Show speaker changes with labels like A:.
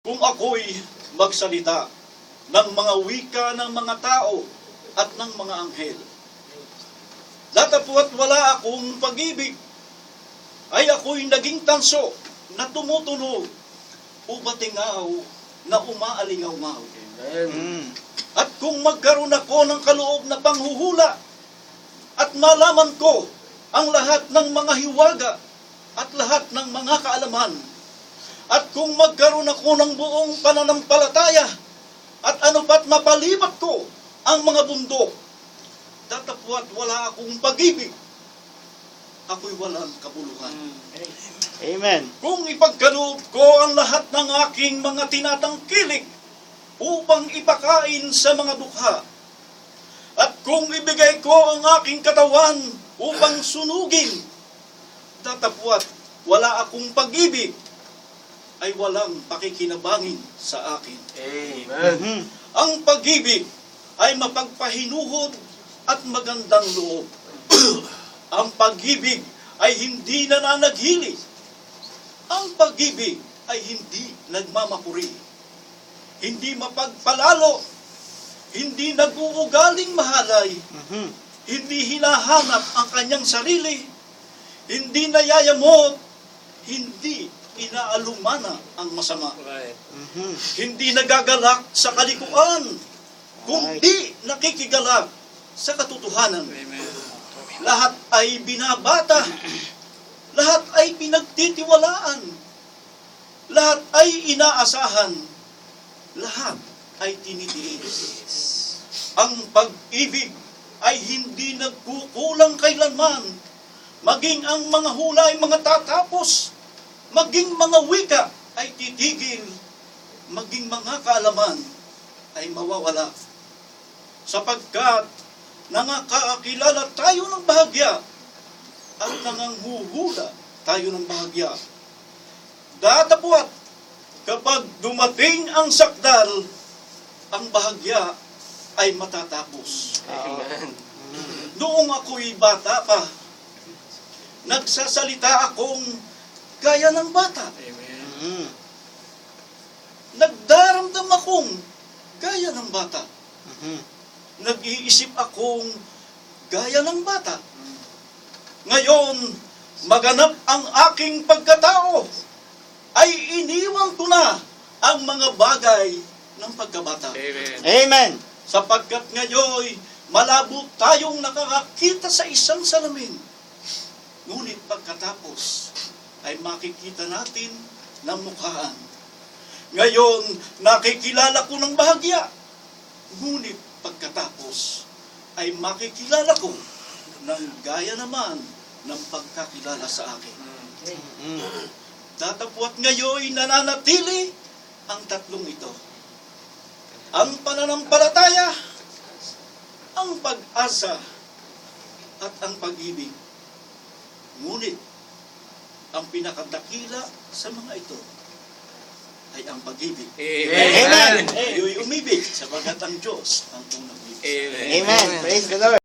A: Kung ako'y magsalita ng mga wika ng mga tao at ng mga anghel, datapwat wala akong pag-ibig, ay ako'y naging tanso na tumutunog o batingaw na umaalingaw-ngaw. At kung magkaroon ako ng kaloob na panghuhula at malaman ko ang lahat ng mga hiwaga at lahat ng mga kaalaman, at kung magkaroon ako ng buong pananampalataya at ano pat mapalipat ko ang mga bundok, datapwat wala akong pag-ibig, ako'y walang kabuluhan.
B: Amen.
A: Kung ipagkaloob ko ang lahat ng aking mga tinatangkilik upang ipakain sa mga dukha, at kung ibigay ko ang aking katawan upang sunugin, datapwat wala akong pag-ibig, ay walang pakikinabangin sa akin.
C: Amen.
A: Ang pag-ibig ay mapagpahinuhod at magandang loob. Ang pag-ibig ay hindi nananaghili. Ang pag-ibig ay hindi nagmamapuri. Hindi mapagpalalo. Hindi nag-uugaling mahalay. Hindi hinahanap ang kanyang sarili. Hindi nayayamot. Hindi inaalumana ang masama. Hindi nagagalak sa kalikuan, kundi nakikigalak sa katotohanan. Lahat ay binabata, lahat ay pinagtitiwalaan, lahat ay inaasahan, lahat ay tinitiis. Ang pag-ibig ay hindi nagkukulang kailanman, maging ang mga hula ay mga tatapos, maging mga wika ay titigil, maging mga kaalaman ay mawawala. Sapagkat nangakakilala tayo ng bahagya at nanganghuhula tayo ng bahagya. Datapwat, kapag dumating ang sakdal, ang bahagya ay matatapos.
C: Amen.
A: Noong ako'y bata pa, nagsasalita akong gaya ng bata. Nagdaramdam akong gaya ng bata. Nag-iisip akong gaya ng bata. Ngayon, maganap ang aking pagkatao, ay iniwan ko na ang mga bagay ng pagkabata.
B: Amen.
A: Sapagkat ngayon, malabo tayong nakakakita sa isang salamin. Ngunit pagkatapos, ay makikita natin ng mukhaan. Ngayon, nakikilala ko ng bahagya. Ngunit pagkatapos, ay makikilala ko ng gaya naman ng pagkakilala sa akin. Datapwat ngayon nananatili ang tatlong ito. Ang pananampalataya, ang pag-asa, at ang pag-ibig. Ngunit, ang pinakadakila sa mga ito ay ang pag-ibig.
B: Amen.
A: Ayo'y umibig sapagat ang Diyos ang unang ibig.
B: Amen. Praise the Lord.